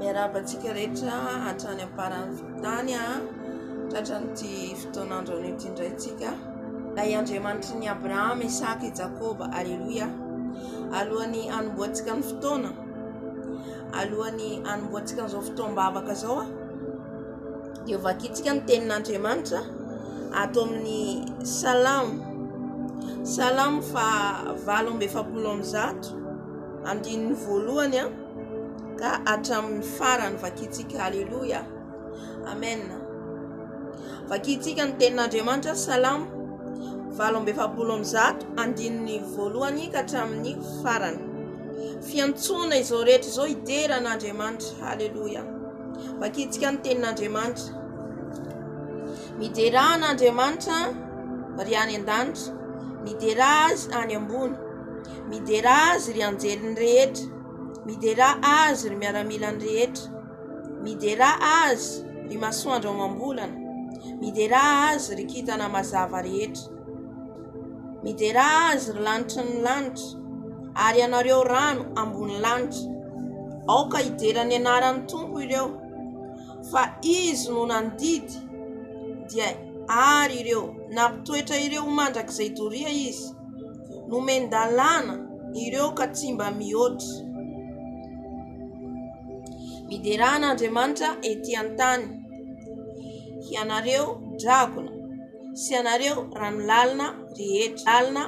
Miarabantsika rehetra hatrany am-paran'ny tany tratran'ity fotoan'andro an'ity indraintsika. Ilay Andriamanitry ny Abrahama, Isaka, Jakoba, aleluia. Alohany anomboantsika ny fotoana, alohany anomboantsika an'izao fotoam-bavaka zao dia vakitsika ny tenin'Andriamanitra ato amin'ny Salamo fa 770 andininy voalohany ka hatramin'ny farany vakitsika, aleluia, amen. Vakitsika ny tenin'Andriamanitra Salamo 770 andininy voalohany ka hatramin'ny farany. Fiantsoana izao rehetra izao hideran'Andriamanitra, aleluia. Vakitsika ny tenin'Andriamanitra. Mideran'Andriamanitra ry any an-danitra, midera azy any ambony, midera azy ry anjeliny rehetra, midera azy ry miaramilany rehetra, midera azy ry masoandro amam-bolana, midera azy ry kintana mazava rehetra, midera azy ry lanitra ny lanitra, ary ianareo rano ambony lanitra. Aoka hiderany anaran'ny Tompo ireo, fa izy no nandidy dia ary ireo nampitoetra ireo mandrakizay doria izy, nomendalana ireo ka tsy mba mihoatra. Mideran'Andriamanitra ety an-tany, ianareo dragona sy ianareo ranolalina rehetra,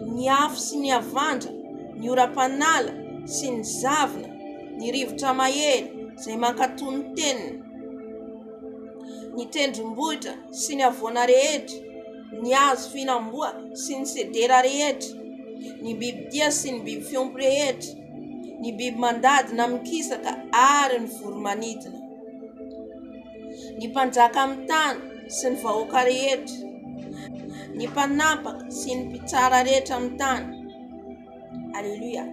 ny afo sy ny avandra, ny oram-panala sy ny zavona, ny rivotra mahery izay mankatoy ny teniny, ny tendrombohitra sy ny avoana rehetra, ny hazo fihinam-boa sy ny sedera rehetra, ny biby dia sy ny biby fiompy rehetra, ny biby mandadina mikisaka ary ny voromanidina, ny mpanjaka amin'ny tany sy ny vahoaka rehetra, ny mpanapaka sy ny mpitsara rehetra amin'ny tany, aleluia.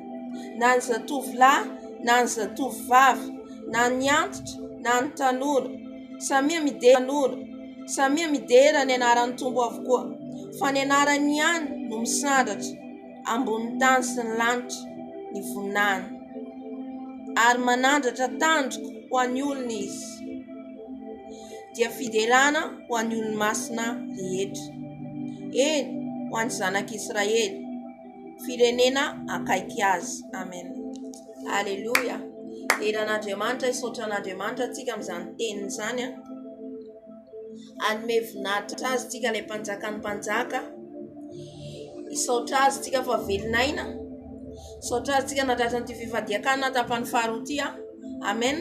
Na ny zatovolahy na ny zatovovavy, na ny antitra na ny tanora, samia midera ny anaran'ny Tompo avokoa, fa ny anarany ihany no misandratra ambony tany sy ny lanitra ny voninahiny, ary manandratra tandroko ho an'ny olona izy, dia fiderana ho an'ny olona masina rehetra, eny ho an'ny zanak'Israely, firenena akaiky azy, amen, aleluia. Eran'Andriamanitra, isotran'Andriamanitra atsika amin'izany teniny zany anome voninahitra azy tsika ilay mpanjaka ny mpanjaka, isaotra azy tsika fa velinaina, isaotra azy tsika natratra n'ity fifadian kanina tapany faharoa ity, amen.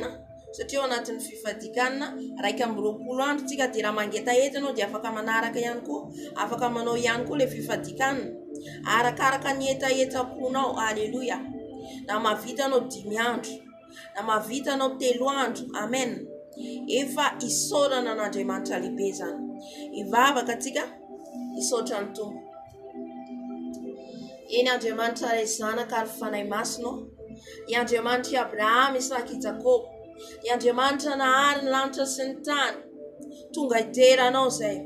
Satria ao anatin'ny fifadian kanina 120 andro tsika dia raha mangeta entinao dia afaka manaraka ihany koa, afaka manao ihany koa ilay fifadian kanina arakaraka ny etaponao, aleluia. Na mahavitanao 5 andro, na mahavitanao 3 andro, amen. Efa isaorana n'Andriamanitra lehibe zany. Ivavaka atsika isaotra ny Tompo. Eny Andriamanitra ray zanaka ary fanahy masino, i Andriamanitra Abrahama, Isaka, Jakoba, i Andriamanitra nahary ny lanitra sy ny tany, tonga hideranao zay,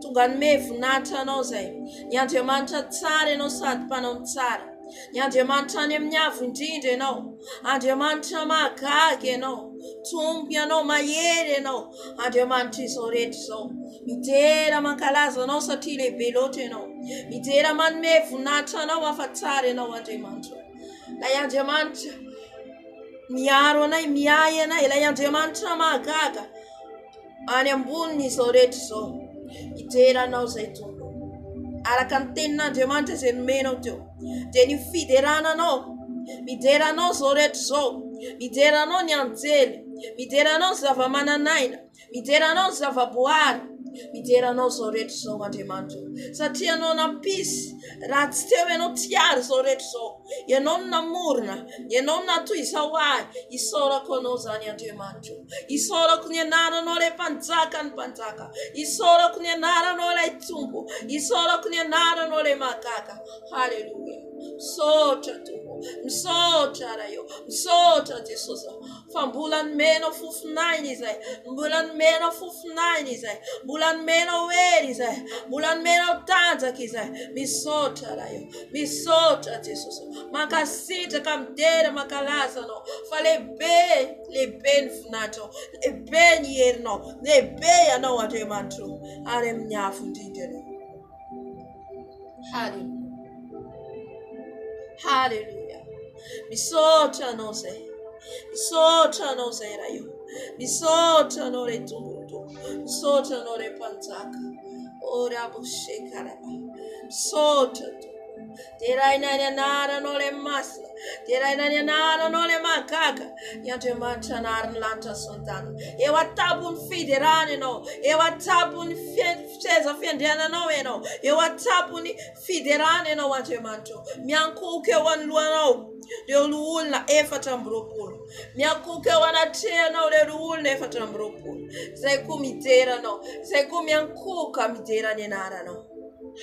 tonga nome voninahitra anao zay, ny Andriamanitra tsara ianao sady mpanao ny tsara, ny Andriamanitra any amin'ny avo indrindra ianao, Andriamanitra mahagaga ianao, Tompo ianao, mahery ianao, Andriamanitra izao rehetra izao, midera mankalaza anao satria lehibe loatra ianao, midera manome voninahitra anao afa-tsara ianao, Andriamanitra. Ilay Andriamanitra miaro anay, miay anay, ilay Andriamanitra mahagaga any amboniny izao rehetra izao, mideranao zay Tompo, araka ny tenin'Andriamanitra izay nomenao teo, dia ny fiderananao, mideranao zao rehetra izao, mideranao ny anjely, mideranao ny zava-mananaina, mideranao ny zava-boary, mideranao zao rehetra izao, Andriamanitra, satria ianao nampisy raha tsy teo ianao tiary zao rehetra izao, ianao no namorona, ianao no natoy izao ahy, isaorako anao zany, Andriamanitra, isaorako ny anaranao ilay mpanjaka ny mpanjaka, isaorako ny anaranao ilay Tompo, isaorako ny anaranao ilay mahagaga, haleluia. Msota tu, msota rayo, msota Jesus. Van bulan meno fuf nine is I, bulan meno fuf nine is I, bulan meno wer is I, bulan meno tanza is I, misota rayo, misota Jesus. Makasita kamdera makalasa no, fale be, le ben funato, le ben yer no, le be ya no wate mantru, arem nyafu dideno. Hallelujah. Hallelujah. Misota no se. Misota no se rayo. Misota no re tumuto. Misota no re panzaka. Ora bushe karaba. Misota tu. Terai na nara no le masla. Terai na nara no le makaka. Yante mancha nara lanta sontano. E watabun fiderane no. E watabun feza fendiana no eno. E watabun fiderane no wante manto. Mianku ke wan luano. De luul na efata mbropul. Mianku ke wana tea no de luul na efata mbropul. Zai kumitera no. Zai kumianku kamitera ne nara no.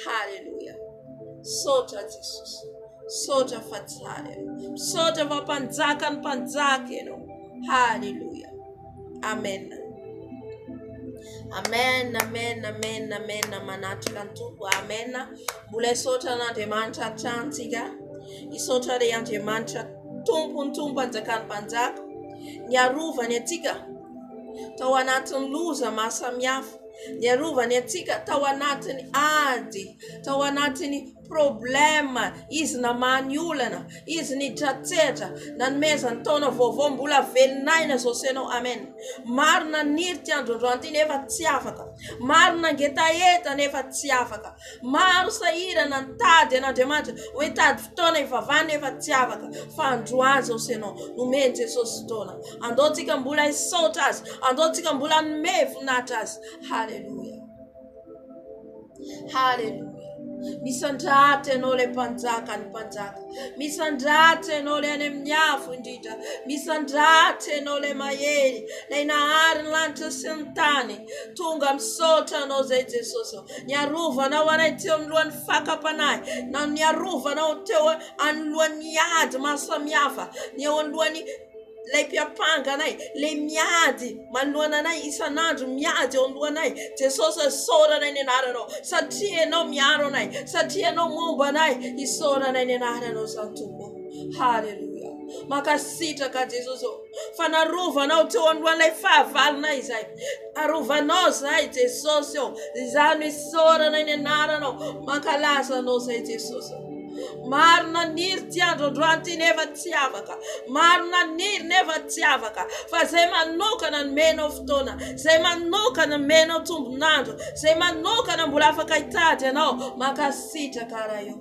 Hallelujah. Sota Jesus. Sota fatale. Sota va panzakan panzake no. Hallelujah. Amen. Amen, amen, amen, amen. Manatu kantuku. Amen. Bule sota na demanta chantiga. Isota de yante mancha tumpun panzakan panzak. Nyaruva netika. Tawanatan luza masamyaf. Nyaruva netika tawanatan adi. Tawanatan problema izina manyulana izini tateta nan mesa tono vovombula venaina soseno amen marna nirtiando ranti neva tsiafaka marna getayeta neva tsiafaka maru saira nan tade na demata wetad tona ivavane neva tsiafaka fandruazo seno numente sostona andotika mbula isotas andotika mbula mevnatas. Hallelujah. Hallelujah. Misandate no le panzaka ni panzaka. Misandate no le nemnyafu ndita. Misandate no le mayeri. Le na arlanta sentani. Tunga msota no zete soso. Nyaruva na wanaitio mluan faka panai. Na nyaruva na utewa anluan yad masamyafa. Nyawandwani lepia panga nai le miadi manluana nai isanadu miadi ondua nai te sosa sora nai nenarano satie no miaro nai satie no mumba nai isora nai nenarano santuko. Hallelujah. Makasita ka Jesuso fana ruva na uto ondua nai faval nai sai aruva no sai te sosio zanu isora nai nenarano makalasa no sai te soso. Marna nir tiando durante neva tiavaka. Marna nir neva tiavaka. Fazema noka na meno ftona. Sema noka na meno tumbnando. Sema noka na mbulafa kaitate no. Makasita karayo.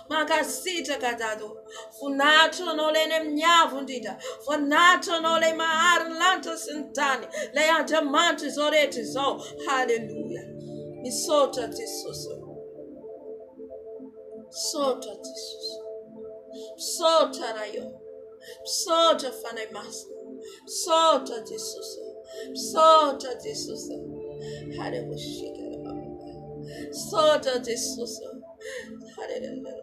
Makasita kadado. Funato no le nemnyavu ndita. Funato no le maarlanta sentani. Le antamanti zoreti zo. Hallelujah. Misota tisoso. Sota Jesus. Sota rayo. Sota fanai mas. Sota Jesus. Sota Jesus. Hallelujah. Sota Jesus. Hallelujah.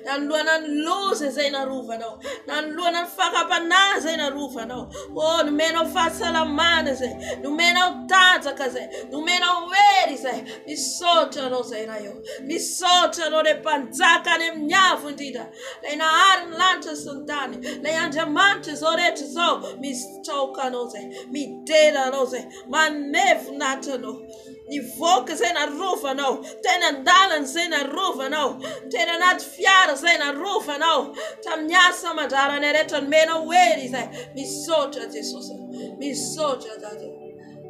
Nan luanan lose zaina rufa no. Nan luanan faka panaza ina rufa no. Oh, numeno fasa la manese. Numeno tata kaze. Numeno weri se. Misota no zaina yo. Misota no de panzaka ne mnyafu ndida. Le na arlanta santani. Le anjamante zorete so. Mistoka no ze. Mi deda no ze. Manef nata no. Ni voca sei na rufa no. Tena ndalan sei na rufa no. Tena nat fiara sei na rufa no. Tamnyasa madara nereton meno weri sei. Mi sota Jesus. Mi sota dato.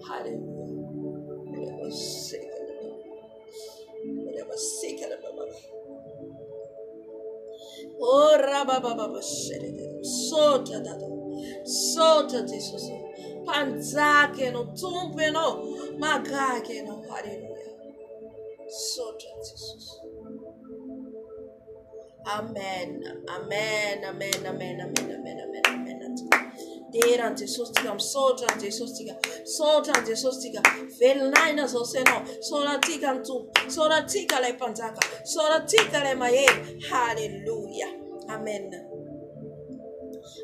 Hallelujah. Whatever sick at the oh rababa sota dato. Sota Jesus. Panzake no tumpe no magake no. Hallelujah. Sota Jesus. Amen. Amen. Amen. Amen. Amen. Amen. Amen. Amen. Deran Jesus tika msotra Jesus tika sotra Jesus tika velnaina zoseno sora tika mtu sora tika le panzaka sora tika le maye. Hallelujah. Amen.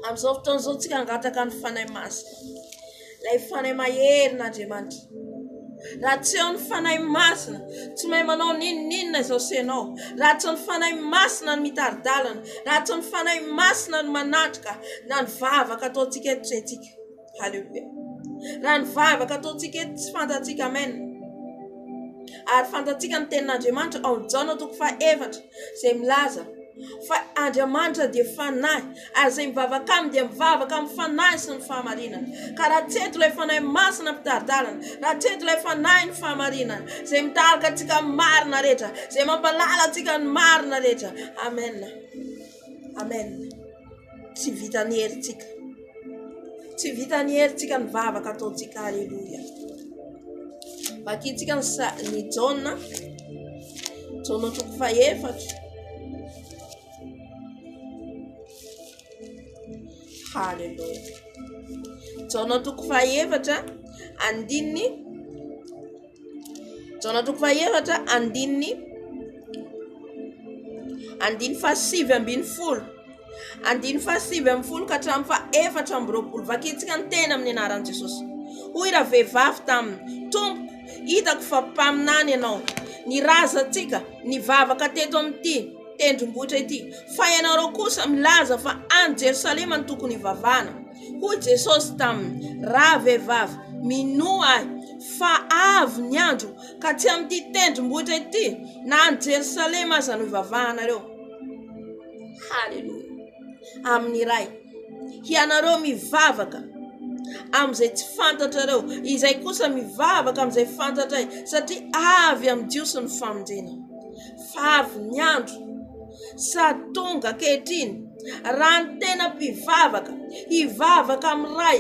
Am zofton zotika ngata kan fanay mas lay fanay mayer na diamant raha tsy eo ny fanahy masina tsy mahay manao ninninina izao senao raha tsy ny fanahy masina ny mitaridalana raha tsy ny fanahy masina ny manatrika na ny vavaka ataontsika eto tsy haintsika. Halleluja. Raha ny vavaka ataontsika eto tsy fantatsika. Amen. Ary fantatsika ny tenin'Andriamanitra ao Jaona 4:7 izay milaza fa Andriamanitra dia fanahy ary izay mivavaka aminy dia mivavaka amin'ny fanahy sy ny fahamarinana. Ka raha tsy eto ilay fanahy masina mpitaridalana, raha tsy eto ilay fanahy ny fahamarinana izay mitarika antsika marina rehetra, izay mampalala antsika ny marina rehetra. Amen. Amen. Tsy vita ny herintsika, tsy vita ny herintsika ny vavaka ataontsika. Halleluja. Vakitsika ny Jaona 4:7. Hallelujah. Jaona 4:7 andininy. Jaona 4:7 andininy 7:20. Andiny 7:20 ka hatramin'ny 4:20. Vakitsika ny tena amin'ny anaran'i Jesosy. Hoy raha vehivavy taminy, Tompo, hitako fa mpaminany ianao. Ny razantsika ny vavaka teto amin'ity tendrombohitra ity, fa ianareo kosa milaza fa any Jerusalema ny tokony hivavahana. Hoy Jesosy taminy, raha vehivavy, minoa ahy fa avy ny andro ka tsy amin'ity tendrombohitra ity na any Jerusalema aza no hivavahanareo. Halleluja. Amin'ny ray hianareo mivavaka amin'izay tsy fantatrareo, izay kosa mivavaka amin'izay fantatray, satria avy amin'ny jiosy ny famonjena. Fa avy ny andro sady tonga ankehitriny raha ny tena mpivavaka hivavaka amin'ny ray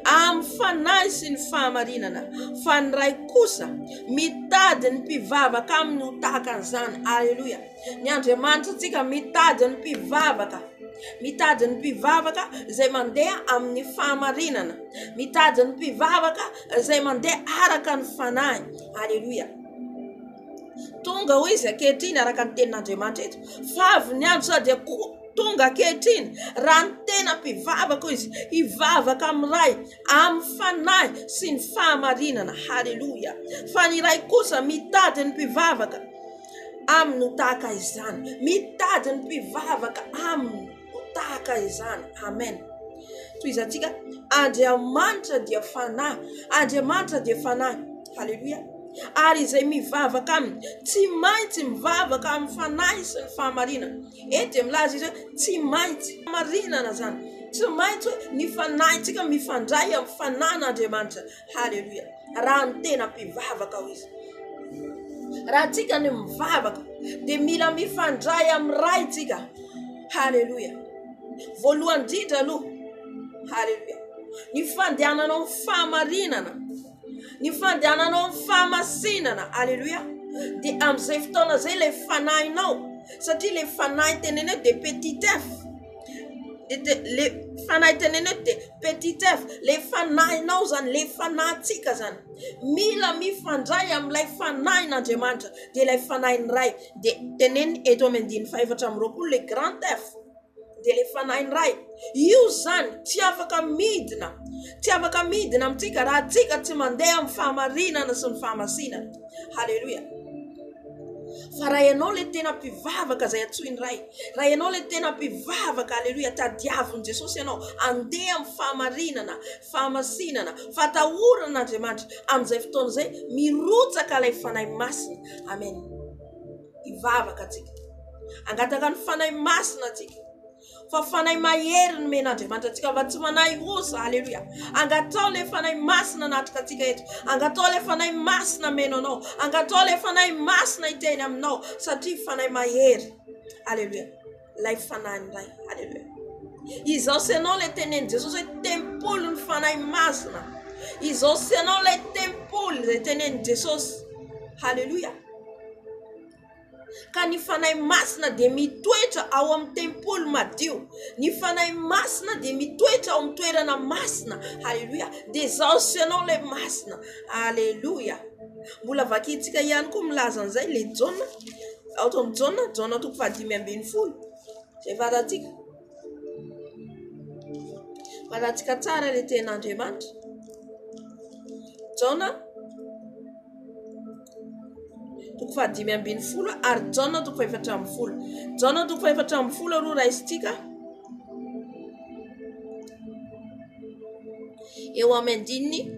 amin'ny fanahy sy ny fahamarinana, fa ny ray kosa mitady ny mpivavaka aminy ho tahaka an'izany. Alleluja. Ny Andriamanitra antsika mitady ny mpivavaka, mitady ny mpivavaka izay mandeha amin'ny fahamarinana, mitady ny mpivavaka izay mandeha araka ny fanahy. Alleluja. Tonga hoy izy ankehitriny araka ny tenin'Andriamanitra eto, fa avy ny andro sady tonga ankehitriny raha ny tena mpivavaka izy hivavaka amin'ny ray amin'ny fanahy sy ny fahamarinana. Halleluja. Fa ny ray kosa mitady ny mpivavaka aminy ho tahaka izany, mitady ny mpivavaka aminy ho tahaka izany. Amen. Toy izantsika Andriamanitra dia fanahy, Andriamanitra dia fanahy. Halleluja. Ary izay mivavaka aminy tsy maintsy mivavaka amin'ny fanahy sy ny fahamarinana. Eto milaza izy tsy maintsy fahamarinana zany, tsy maintsy ny fanahintsika mifandray amin'ny fanan'Andriamanitra. Halleluja. Raha ny tena mpivavaka ho izy. Raha tsika ny mivavaka dia mila mifandray amin'ny ray tsika. Halleluja. Voalohany indrindra aloha. Halleluja. Ny fandehananao fahamarinana, ny fandehananao fahamasinana. Alleluja. Dia amin'izay fotoana zay ilay fanahinao, satria ilay fanahy teneneo dia petit f, le fanahy teneneo dia petit f, le fanahinao zany, le fanahintsika zany mila mifandray amin'ilay fanahin'Andriamanitra dia ilay fanahiny ray. Dia teneny eto amin'ny 5:20 le grand f dia le fanahiny ray. Io zany tsy afaka midina, tsy afaka midina amintsika raha tsika tsy mandeha amin'ny fahamarinana sy ny fahamasinana. Halleluja. Fa raha ianao le tena mpivavaka izay antsoiny ray, raha ianao le tena mpivavaka, halleluja, tadiavin'i Jesosy ianao andeha amin'ny fahamarinana, fahamasinana, fatahoran'Andriamanitra, amin'izay fotoana izay mirotsaka ilay fanahy masina. Amen. Hivavaka antsika, angataka ny fanahy masina antsika, fa fanahy mahery no men'Andriamanitra antsika mba tsy manahy osa. Halleluja. Angatao le fanahy masina natrika antsika eto, angatao le fanahy masina menonao, angatao le fanahy masina iteny aminao, satria fanahy mahery. Halleluja. Lay fanahiny ray. Halleluja. Izao senao le tenen'i Jesosy hoe tempolo ny fanahy masina, izao senao le tempolo izay tenen'i Jesosy. Halleluja. Ka ny fanahy masina dia mitoetra ao amin'ny tempolo madio. Ny fanahy masina dia mitoetra ao amin'ny toerana masina. Haleluya. Dia zaho sy ianao ilay masina. Haleluya. Mbola vakintsika ihany koa milaza an'izay le Jona. Ao amin'ny Jona 5:20. Zay fatatsika. Fatatsika tsara le ten'Andriamanitra. Jona 5:20 ary Jona 4:40. Jona 4:40 ro raisitsika. Eo amin'ny andininy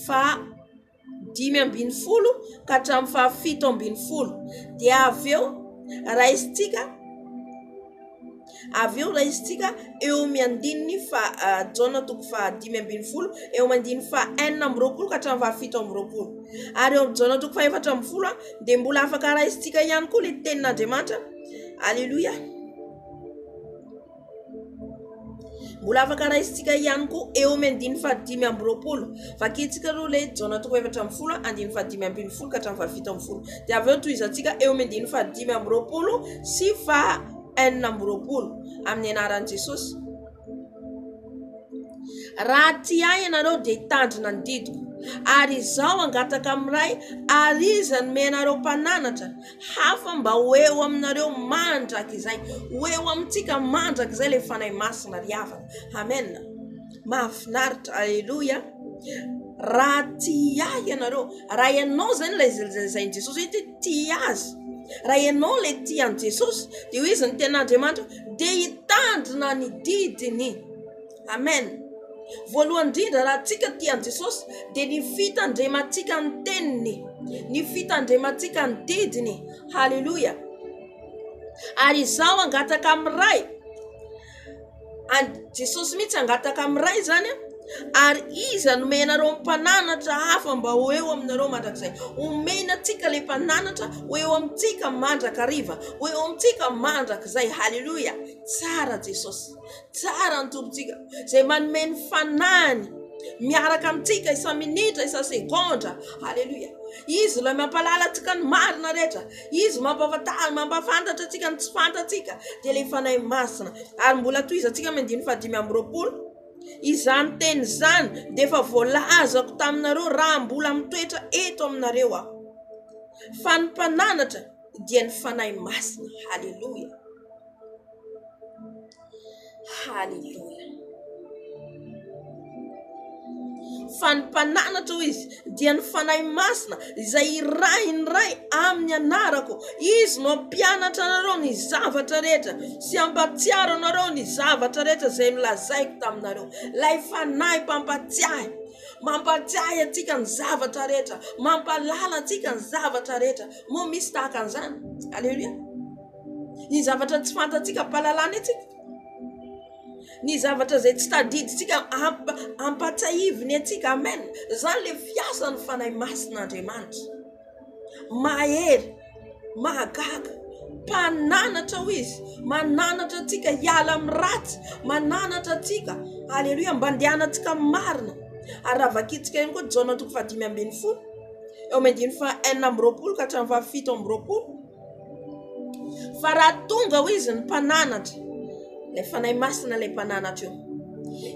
5:20 ka hatramin'ny 7:20. Dia aveo raisitsika eo amin'ny andininy Jona 5:20 eo amin'ny andininy 4:20 ka hatramin'ny 7:20. Ary eo Jona 4:40 dia mbola afaka raisitsika ihany koa le tenin'Andriamanitra. Haleluya. Mbola afaka raisitsika ihany koa eo amin'ny andininy 5:20. Vakintsika ro le Jona 4:40 andininy 5:20 ka hatramin'ny 7:20. Dia aveo tohizatsika eo amin'ny andininy 5:20 sy 4:20 amin'ny anaran'i Jesosy. Raha ty ahy ianareo dia hitandrina ny didiko, ary izaho angataka amin'ray, ary iza nome anareo mpananatra hafa mba ho eo aminareo mandraka izay. Ho eo amintsika mandraka izay le fanahy masina ry havana. Amen. Mahafinaritra. Haleluya. Raha ty ahy ianareo, raha ianao zany ilay Jesosy hoe ty azy. Raha ianao le tian'i Jesosy dia izy ny ten'Andriamanitra dia hitandrina ny didiny. Amen. Voalohany indrindra raha tsika tian'i Jesosy dia ny fitandremantsika ny teniny, ny fitandremantsika ny didiny. Haleluya. Ary izaho angataka amin'ray. Jesosy mitsy angataka amin'ray zany, ary iza nome anareo mpananatra hafa mba ho eo aminareo mandrakizay. Omenantsika le mpananatra ho eo amintsika mandraka riva, ho eo amintsika mandrakizay. Haleluya. Tsara Jesosy, tsara ny tompontsika zay manome ny fanahiny miaraka amintsika isa minitra isa segondra. Haleluya. Izy ilay mampalala antsika ny marina rehetra, izy mampafantatra antsika ny tsy fantatsika. Dia le fanahy masina. Ary mbola tohizatsika amin'ny andininy 5:20. Izany teny zany dia efa voalazako taminareo raha mbola mitoetra eto aminareo aho. Fa ny mpananatra dia ny fanahy masina. Haleluya. Haleluya. Fa ny mpananatra izy dia ny fanahy masina izay iray ny ray amin'ny anarako. Izy no mpianatra anareo ny zavatra rehetra sy ampatsiaro anareo ny zavatra rehetra zay nolazaiko taminareo. Lay fanahy mpampatsiahy, mampatsiahy atsika ny zavatra rehetra, mampalala atsika ny zavatra rehetra. Mo misy tahaka an'izany. Haleluya. Ny zavatra tsy fantatsika mpalalana atsika, ny zavatra zay tsy tadiditsika ampatsahiviny atsika. Amen. Zany le fiasa ny fanahy masin'Andriamanitra. Mahery, mahagaga, mpananatra ho izy, mananatra atsika hiala amin'ny ratsy, mananatra atsika. Haleluya. Mba andehanantsika marina. Ary raha vakintsika ihany koa Jona 5:20 eo amin'ny andininy 4:20 ka hatramin'ny 7:20. Fa raha tonga ho izy ny mpananatra, le fanahy masina le mpananatra io,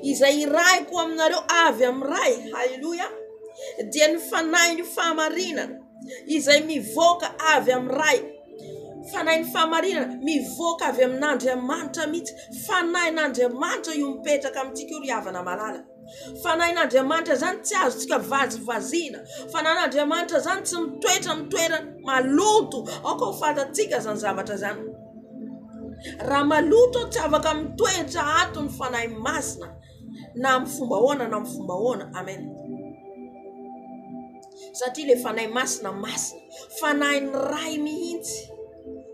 izay irayko aminareo avy amin'ray. Haleluya. Dia ny fanahy ny fahamarinana izay mivoaka avy amin'ray. Fanahy ny fahamarinana mivoaka avy amin'Andriamanitra mitsy. Fanahin'Andriamanitra io mipetraka amintsika io ry havana malala. Fanahin'Andriamanitra zany tsy azotsika vazivazina. Fanahin'Andriamanitra zany tsy mitoetra mitoerana maloto. Ako ho fantatsika zany zavatra zany. Raha maloto tsy afaka mitoetra ato ny fanahy masina na amin'ny fomba hoana na amin'ny fomba hoana. Amen. Satria le fanahy masina, fanahy ny ray mihitsy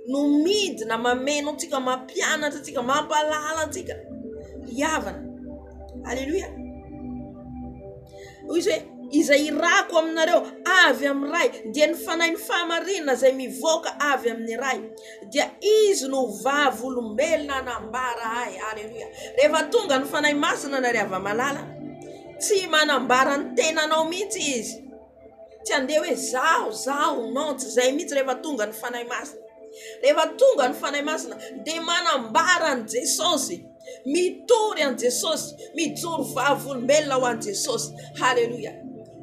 no midina mameno antsika, mampianatra antsika, mampalala antsika ry havana. Haleluya. Izy hoe izay irako aminareo avy amin'ny ray, dia ny fanahy ny fahamarinana izay mivoaka avy amin'ny ray, dia izy no vavolombelona nambara ahy. Haleluya. Rehefa tonga ny fanahy masina na ry hava malala, tsy manambara ny tenanao mihitsy izy. Tsy andeha hoe zaho non, tsy zay mihitsy rehefa tonga ny fanahy masina. rehefa tonga ny fanahy masina dia manambara an Jesosy, mitory an Jesosy, mijoro vavolombelona ho an Jesosy. Haleluya.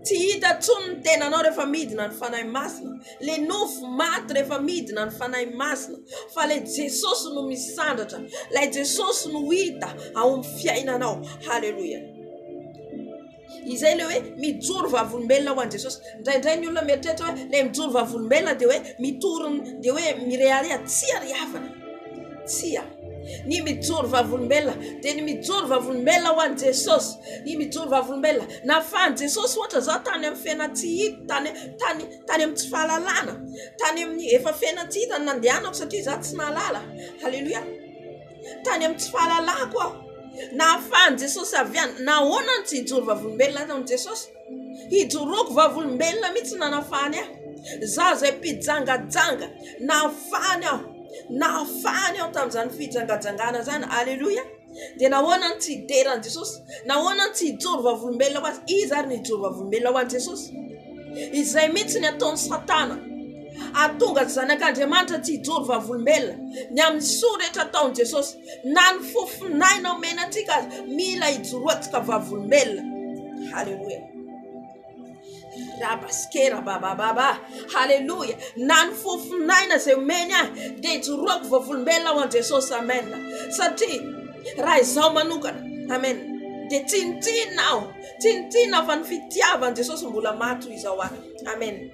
Tsy hita tsony ny tenanao rehefa midina ny fanahy masina, le nofo maty rehefa midina ny fanahy masina, fa le Jesosy no misandratra, le Jesosy no hita ao amin'ny fiainanao. Haleluya. Izay le hoe mijoro vavolombelona ho an Jesosy. Indraindray ny olona mieritreritra hoe le mijoro vavolombelona dia hoe mitorona, dia hoe mirearea. Tsia ry havana, tsia. Ny mijoro vavolombelona dia ny mijoro vavolombelona ho an Jesosy. Ny mijoro vavolombelona nafahan Jesosy ohatra zao tany amin'ny fiaina tsy hita, tany amin'ny tsy fahalalana, tany amin'ny efa fiaina tsy hita nandehanako satria za tsy nalala. Haleluya. Tany amin'ny tsy fahalalako aho. Nafahan Jesosy avy any. Nahoana ny tsy hijoro vavolombelona ato amin'ny Jesosy? Hijoroko vavolombelona mihitsy nanafahany aho. Za zay mpijangajanga, nafahany aho. Nafahany aho tamin'izany fijangajangana zany. Aleluya. Dia nahoana ny tsy hideran Jesosy? Nahoana ny tsy hijoro vavolombelona ho azy? Izy ary ny hijoro vavolombelona ho an Jesosy. Izay mihitsy ny ataony Satana, atonga zanak'Andriamanitra tsy hijoro vavolombelona ny amin'ny soa rehetra ataony Jesosy. Na ny fofinaina omena antsika azy, mila hijoroantsika vavolombelona. Haleluya. Rabaskera babababa. Haleluya. Na ny fofinaina izay omeny ahy dia hijoroako vavolombelona ho an Jesosy. Amen. Satria raha izao manokana, amen, dia tsintina aho, tsintina fa ny fitiavan Jesosy mbola maty izao ahy. Amen.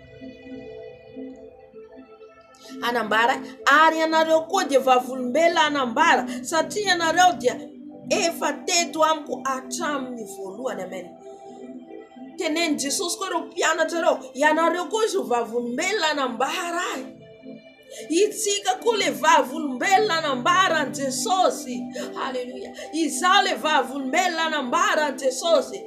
Anambara ary ianareo koa dia vavolombelona anambara, satria ianareo dia efa teto amiko hatramin'ny voalohany. Amen. Teneny Jesosy koa ireo mpianatra ireo, ianareo koa izy vavolombelona anambara ahy. Itsika koa le vavolombelona anambara an Jesosy. Haleluya. Izaho le vavolombelona anambara an Jesosy.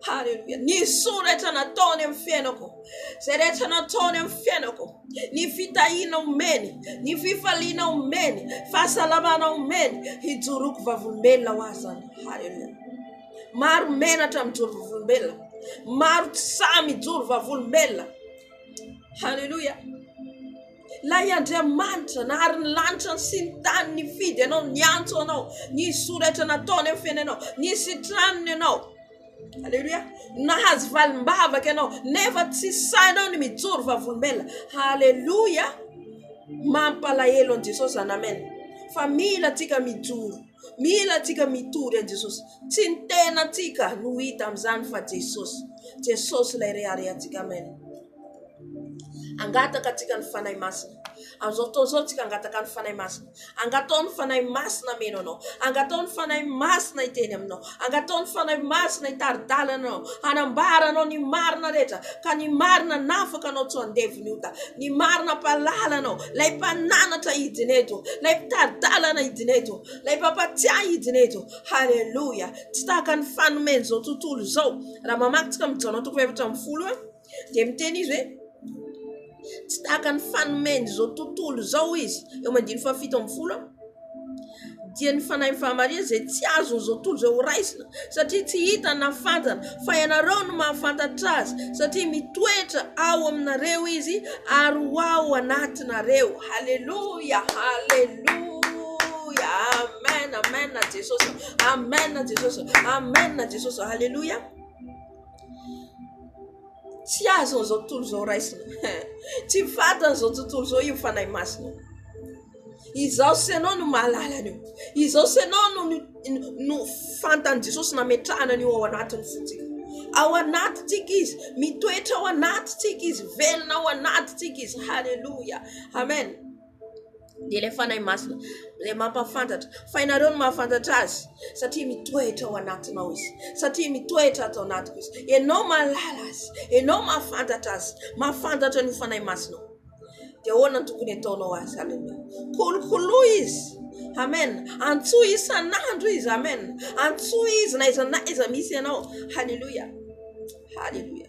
Haleluya. Ny soa rehetra nataony amin'ny fiainako, izay rehetra nataony amin'ny fiainako, ny fitahiana omeny, ny fifaliana omeny, fahasalamana omeny, hijoroako vavolombelona ho azy zany. Haleluya. Maro menatra mijoro vavolombelona, maro tsy sahy mijoro vavolombelona. Haleluya. La i Andriamanitra nahary ny lanitra sy ny tany nifidy ianao, niantso anao, ny soa rehetra nataony amin'ny fiainanao, ny sitraniny ianao. Haleluya. Nahazo valim-bavaka ianao, nefa tsy sainao ny mijoro vavolombelona. Haleluya. Mampalahelo an Jesosy zany. Amen. Fa mila tsika mijoro, mila tsika mitory an Jesosy. Tsy ny tenantsika no hita amin'izany fa Jesosy. Jesosy ilay reharehantsika. Amen. Angataka tsika ny fanahy masina. Amin'izao fotoana izao tsika angataka ny fanahy masina. Angatao ny fanahy masina meno anao. Angatao ny fanahy masina hiteny aminao. Angatao ny fanahy masina hitaridalana anao. Anambara anao ny marina rehetra, ka ny marina nafaka anao tsy andeviny ota. Ny marina mpahalala anao, lay mpananatra hidiny eto, lay mpitaridalana hidiny eto, lay mpampatsiahy hidiny eto. Haleluya. Tsy tahaka ny fanomeny zao tontolo zao. Raha mamaky tsika mijanona toko 7:10 dia miteny izy hoe tsy tahaka ny fanomeny zao tontolo zao izy. Eo mandiny 7:10 dia ny fanahy fahamaria zay tsy azo zao tontolo zay ho raisina, satria tsy hita na fantana, fa ianareo no mahafantatra azy, satria mitoetra ao aminareo izy ary ho ao anatinareo. Haleluya. Haleluya. Amen. Amen na Jesosy. Amen na Jesosy. Amen na Jesosy. Haleluya. Tsy azo zao tontolo zao raisina. Tsy fantana zao tontolo zao io fanahy masina. Izao sy anao no mahalala anio. Izao sy anao no fantany Jesosy nametrahana anio ao anatiny fotsika. Ao anatintsika izy, mitoetra ao anatintsika izy, velona ao anatintsika izy. Haleluya. Amen. Dia ilay fanahy masina ilay mampafantatra, fa ianareo no mahafantatra azy, satria mitoetra ao anatinao izy, satria mitoetra ato anatiko izy. Ianao mahalala azy, ianao mahafantatra azy, mahafantatra ny fanahy masina. Dia ahoana ny tokony ataonao azy? Haleluya. Kolokolo izy. Amen. Antsoa isan'andro izy. Amen. Antsoa izy na iza na iza misy ianao. Haleluya. Haleluya.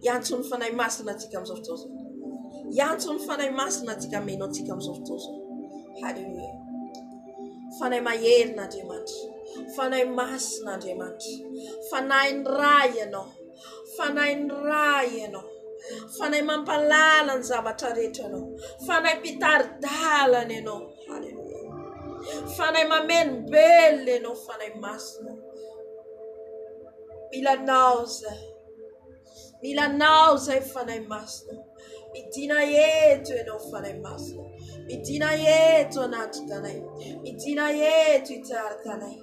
Iantso ny fanahy masina antsika amin'izao fotoana izao. Iantso ny fanahy masina antsika meno antsika amin'izao fotoana izao. Haleluya. Fanahy maherina Andriamanitra, fanahy masina Andriamanitra, fanahy ny ray ianao, fanahy ny ray ianao. Fanay mampalala ny zavatra rehetra anao. Fanay mpitaridalana ianao. Haleluya. Fanay mamenombelona ianao, fanay masina. Milanao zay. Milanao zay fanay masina. Midina eto ianao fanay masina. Midina eto anaty tanay. Midina eto hitarika anay.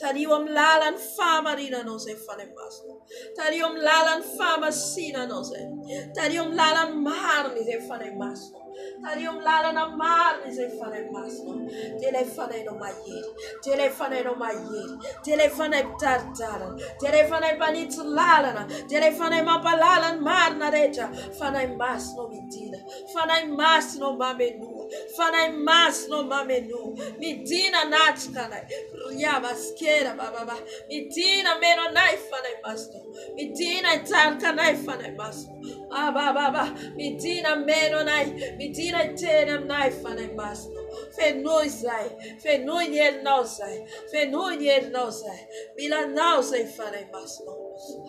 Tario amin'ny lalan'ny fahamarinanao zay fanay masina. Tario amin'ny lalan'ny fahamasinanao zay. Tario amin'ny lalan'ny marina izay fanay masina. Tario amin'ny lalana marina izay fanay masina. Dia ilay fanaynao mahery. Dia ilay fanaynao mahery. Dia ilay fanay mpitaridalana. Dia ilay fanay mpanitsy lalana. Dia ilay fanay mampalala ny marina rehetra. Fanay masina midina. Fanay masina mamenoa. Fanay masina mamenoa. Midina natrika anay. Riabaskera bababa. Midina meno anay fanay masina. Midina hitarika anay fanay masina. Baba. Midina meno anay. Midina hiteny aminay fanay masina. Fenoy zay. Fenoy ny herinao zay. Fenoy ny herinao zay. Milanao zay fanay masina.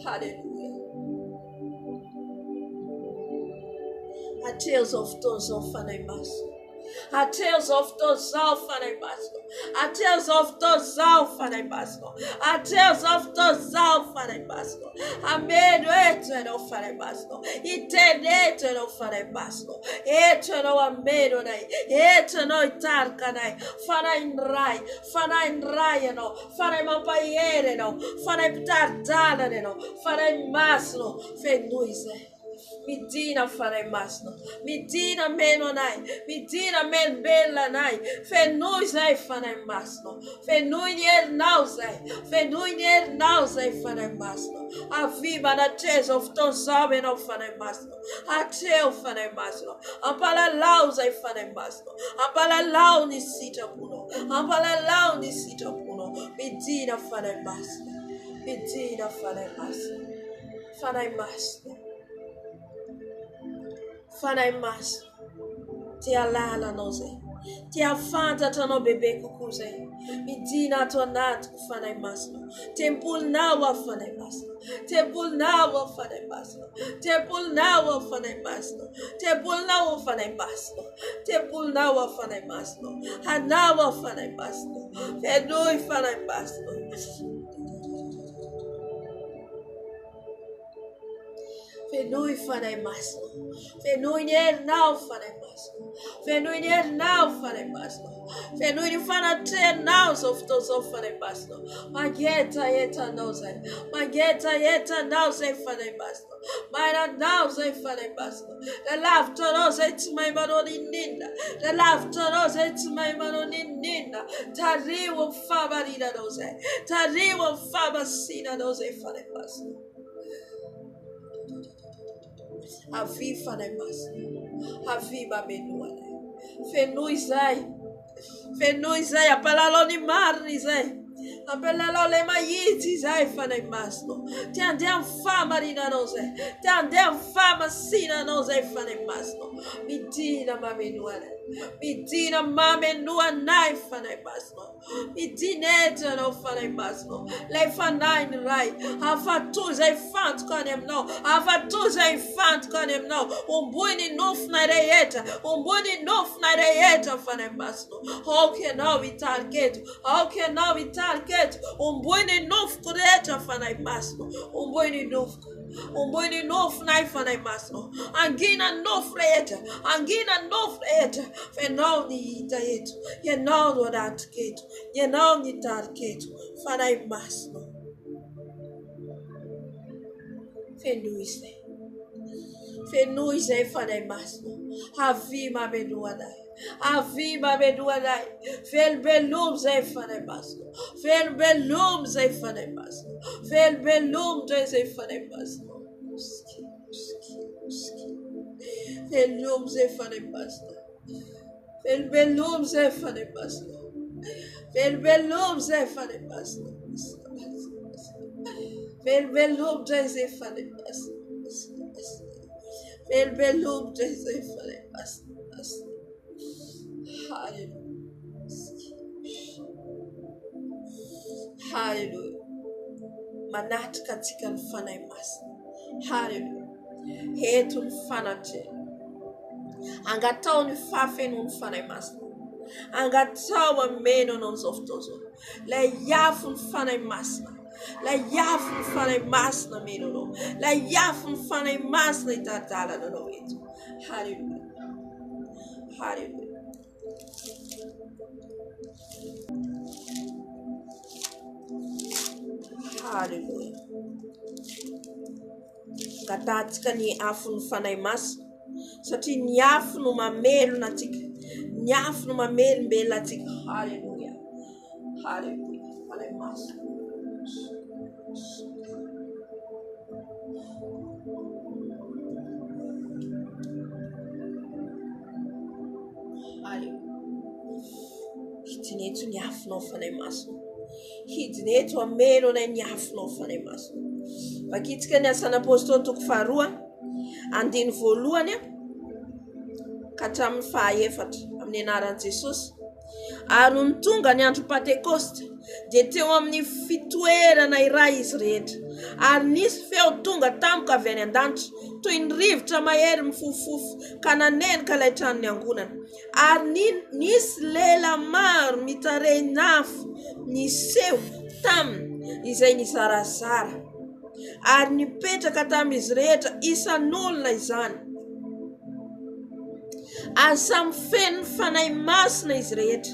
Haleluya. Hatreo zao fotoana zao fanay masina. Hatreo zao fotoana zao fanay masina. Hatreo zao fotoana zao fanay masina. Hatreo zao fotoana zao fanay masina. Ameno eto ianao fanay masina. Hiteny eto ianao fanay masina. Eto ianao ameno anay. Eto ianao hitarika anay. Fanay ny ray. Fanay ny ray ianao. Fanay mampahery ianao. Fanay mpitaridalana ianao. Fanay masina. Fenoy izay. Midina fanay masina. Midina meno anay. Midina menombelona anay. Fenoy zay fanay masina. Fenoy ny herinao zay. Fenoy ny herinao zay fanay masina. Aviva natreo zao fotoana zao ianao fanay masina. Hatreo fanay masina. Ampalalao zay fanay masina. Ampalalao ny sitraponao. Ampalalao ny sitraponao. Midina fanay masina. Midina fanay masina. Fanay masina. Fanay masina. Tia lalanao zay. Tia fantatra anao bebe kokoa zay. Midina ato anatiko fanay masina. Tempolinao aho fanay masina. Tempolinao aho fanay masina. Tempolinao aho fanay masina. Tempolinao aho fanay masina. Tempolinao aho fanay masina. Hanao aho fanay masina. Fenoy fanay masina. Fenoy fanay masina. Fenoy ny herinao fanay masina. Fenoy ny herinao fanay masina. Fenoy ny fanatrehanao zao fotoana zao fanay masina. Mangetahetanao zay. Mangetahetanao zay fanay masina. Mainanao zay fanay masina. Lalavitranao zay tsy mahay manao ninninna. Lalavitranao zay tsy mahay manao ninninna. Tario amin'ny fahamarinanao zay. Tario amin'ny fahamasinanao zay fanay masina. Avi fanay masina. Avi mamenoa anay. Fenoy zay. Fenoy zay. Ampalalao ny marina zay. Ampalalao le mahitsy zay fanay masina. Tia andeha amin'ny fahamarinanao zay. Tia andeha amin'ny fahamasinanao zay fanay masina. Midina mamenoa anay. Midina mamenoa anay fanay masina. Midina eto ianao fanay masina. Lay fanay ny ray. Afatoza ifantoka any aminao. Afatoza ifantoka any aminao. Omboy ny nofona rehetra. Omboy ny nofona rehetra fanay masina. Aoka ianao hitarika eto. Aoka ianao hitarika eto. Omboy ny nofoko rehetra fanay masina. Omboy ny nofoko. Omboy ny nofona fanay masina. Angina nofo rehetra. Angina nofo rehetra. Ianao ny hita eto. Ianao no anatrika eto. Ianao ny hitarika eto. Fanay masina. Fenoy zay. Fenoy zay fanay masina. Avi mamenoa anay. Avi mamenoa anay. Velobelom zay fanay masina. Velobelom zay fanay masina. Velobelom zay fanay masina. Velobelom zay fanay masina. Velobelom zay fanay masina. Velobelom zay fanay masina. Velobelom zay fanay masina. Velobelom zay fanay masina. Hallelujah. Hallelujah. Manatrika antsika ny fanay masina. Hallelujah. Eto ny fanatre. Angatao ny fafeno ny fanay masina. Angatao ameno anao n'izao fotoana izao. Lay iafo ny fanay masina. Lay iafo ny fanay masina meno anao. Lay iafo ny fanay masina hitadalana anao eto. Halleluja. Halleluja. Halleluja. Gatatsika ny afo ny fanay masina. Satria ny afo no mamelona atsika. Ny afo no mamelombelona atsika. Halleluja. Halleluja. Fanay masina. Hidinetso ny afonao fanay masina. Hidinetso amelo anay ny afonao fanay masina. Vakitsika ny asan'ny apôstôly toko faharoa andiny voalohany ka hatramin'ny fahaefatra amin'ny anaran'i Jesosy. Ary ny tonga ny andro Pentekoste dia teo amin'ny fitoerana iray izy rehetra. Ary nisy feo tonga tampoka avy any an-danitra toy ny rivotra mahery mifofofo ka nanenika ilay tranony angonana. Ary nisy lela maro mitarehiny afo niseho taminy izay nizarazara. Ary nipetraka tamin'izy rehetra isan'olona izany. Ary samy feno fanay masina izy rehetra.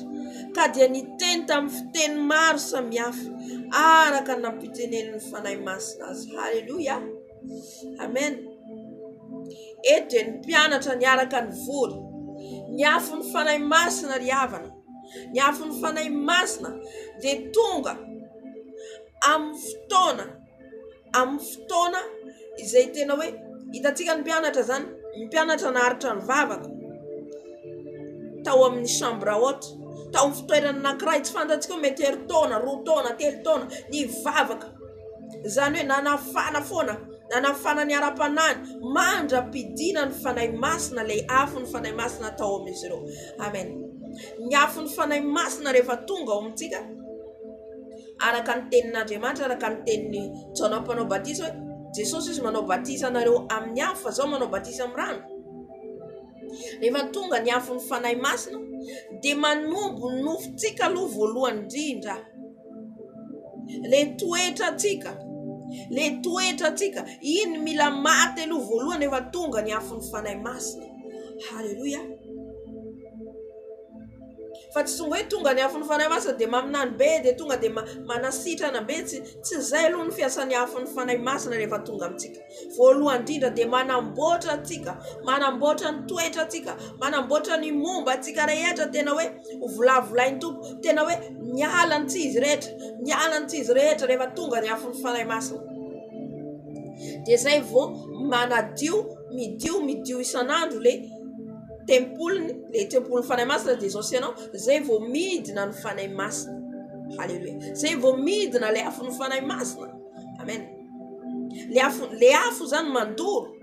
Ka dia niteny tamin'ny fiteny maro samihafa araka ny nampitenen'ny fanay masina azy. Halleluja. Amen. Eto dia ny mpianatra niaraka ny vory. Ny afo ny fanay masina ry havana. Ny afo ny fanay masina dia tonga amin'ny fotoana izay tena hoe hitatsika ny mpianatra zany. Ny mpianatra naharitra ny vavaka tao amin'ny chambre haute. Tao amin'ny fitoerana anankiray tsy fantatsika hoe mety herintaona, roa taona, telo taona ny vavaka. Zany hoe nanafana foana, nanafana ny ara-panany, mandra-pidina ny fanay masina, lay afo ny fanay masina tao amin'izy ireo. Amen. Ny afo ny fanay masina rehefa tonga ao amintsika, araka ny tenin'Andriamanitra, araka ny tenin'ny Jona mpanao batisa hoe Jesosy izy manao batisa anareo amin'ny afo fa zao manao batisa amin'ny rano. Rehefa tonga ny afo ny fanay masina dia manombo ny nofontsika aloha voalohany indrindra. Le toetra tsika iny mila maty aloha voalohany rehefa tonga ny afo ny fanay masina. Halleluja. Fa tsy tonga hoe tonga ny afo ny fanay masina dia maminany be dia tonga dia manasitrana be. Tsy zay aloha ny fiasan'ny afo ny fanay masina rehefa tonga amintsika. Voalohany indrindra dia manamboatra atsika, manamboatra ny toetra atsika, manamboatra ny momba atsika rehetra. Tena hoe volavolainy tompo, tena hoe miala ny tsy izy rehetra rehefa tonga ny afo ny fanay masina. Dia zay vao midio isan'andro le tempolony fanay masina dia zao sianao zay vao midina ny fanay masina. Halleluja. Zay vao midina le afo ny fanay masina. Amen. Le afo zany mandoro.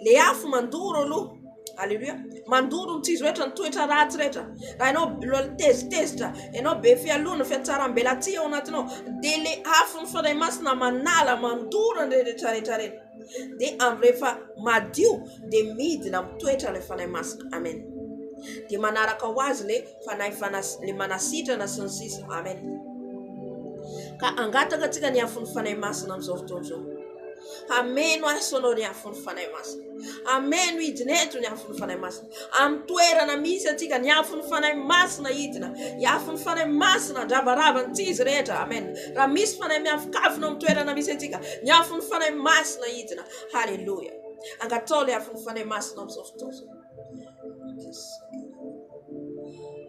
Le afo mandoro aloha. Halleluja. Mandoro tsy izy rehetra ny toetra ratsy rehetra. Raha ianao tezitezitra, ianao be fialona, fiatsaram-belatsia ao anatinao, dia le afo ny fanay masina manala mandoro ny rehetra. Dia amin'ny rehefa madio dia midina mitoetra le fanay masina. Amen. Dia manaraka ho azy le manasitrana sy ny sisa. Amen. Ka angataka tsika ny afo ny fanay masina amin'izao fotoana izao. Ameno asonao ny afo ny fanay masina. Ameno hidineto ny afo ny fanay masina. Amin'ny toerana misy atsika ny afo ny fanay masina hidina. Ny afo ny fanay masina dravaravany tsy izy rehetra. Amen. Raha misy fanay miafokafona amin'ny toerana misy atsika, ny afo ny fanay masina hidina. Halleluja. Angatao le afo ny fanay masina amin'izao fotoana izao.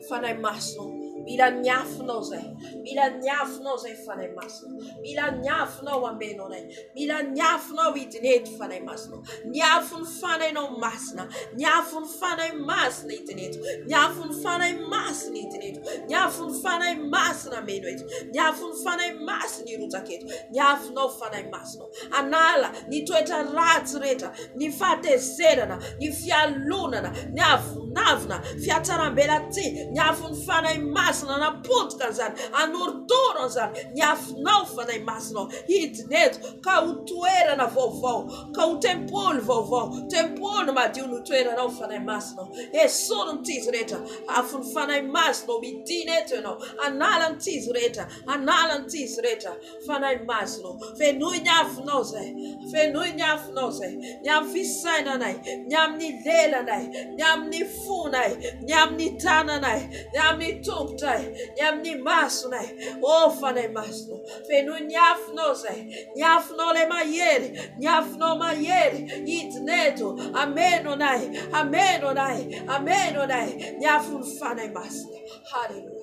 Fanay masina. Mila ny afonao zay. Mila ny afonao zay fanay masina. Mila ny afonao amenao nay. Mila ny afonao hidineto fanay masina. Ny afo ny fanaynao masina. Ny afo ny fanay masina hidineto. Ny afo ny fanay masina hidineto. Ny afo ny fanay masina ameno eto. Ny afo ny fanay masina hirotsaka eto. Ny afonao fanay masina. Anala ny toetra ratsy rehetra, ny fahatezerana, ny fialonana, ny avonavina, fiatsaram-belatsia, ny afo ny fanay masina masina napotika zany anorotoro zany ny afinao fanahy masina hidin'eto ka ho toerana vaovao ka ho tempolo vaovao tempolo madio no toeranao fanahy masina esorony tizy rehetra afony fanahy masina midina eto ianao analany tizy rehetra analany tizy rehetra fanahy masina fenoy ny afinao zay fenoy ny afinao zay ny amin'ny fisainanay ny amin'ny lelanay ny amin'ny fonay ny amin'ny tananay ny amin'ny tongotray ny amin'ny masonay o fanahy masina fenoy ny afinao zay ny afinao le mahery ny afinao mahery hidin'eto ameno anay ameno anay ameno anay ny afony fanahy masina haleluya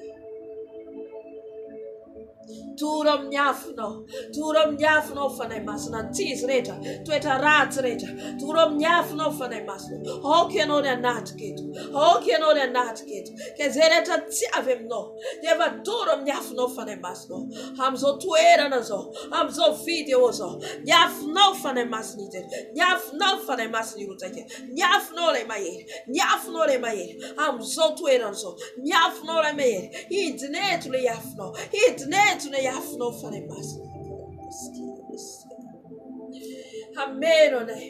toro amin'ny afinao fanahy masina tizy rehetra toetra ratsy rehetra toro amin'ny afinao fanahy masina aoka ianao ny anatrika eto aoka ianao ny anatrika eto ke zay rehetra tsy avy aminao dia efa toro amin'ny afinao fanahy masina amin'izao toerana zao amin'izao video zao ny afinao fanahy masina izy ny afinao fanahy masina irotsaika ny afinao lay mahery ny afinao lay mahery amin'izao toerana zao ny afinao lay mahery hidin'eto le afinao hidin'eto le afinao fanahy masina ameno anay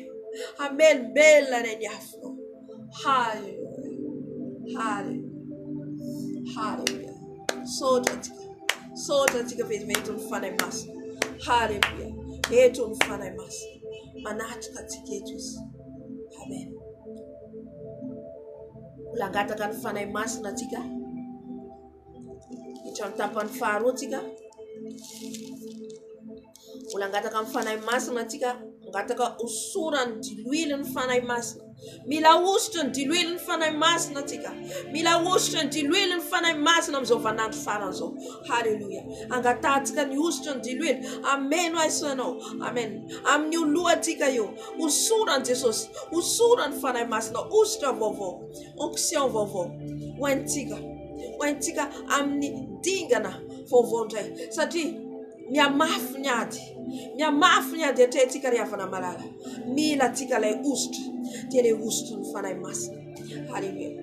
amelobelona anay ny afinao haleluya haleluya haleluya sotra antsika vetivety ny fanahy masina haleluya eto ny fanahy masina manatrika antsika eto izy amen olangataka ny fanahy masina antsika hitrany tapany faharoa antsika olangataka ny fanahy masina antsika ngataka usurany diluile ny fanahy masina mila usitra ny diluile ny fanahy masina antsika mila usitra ny diluile ny fanahy masina amin'izao vanandro farany zao haleluya angatatsika ny usitra ny diluile ameno aisanao amen amin'ny oloantsika io usurany jesosy usurany fanahy masina usitra vaovao onction vaovao hoentsika amin'ny dingana vaovao ndray satria miamafy ny ady atretsika rehavana malala mila tsika lay ositra dia le ositra ny fanahy masina haleluya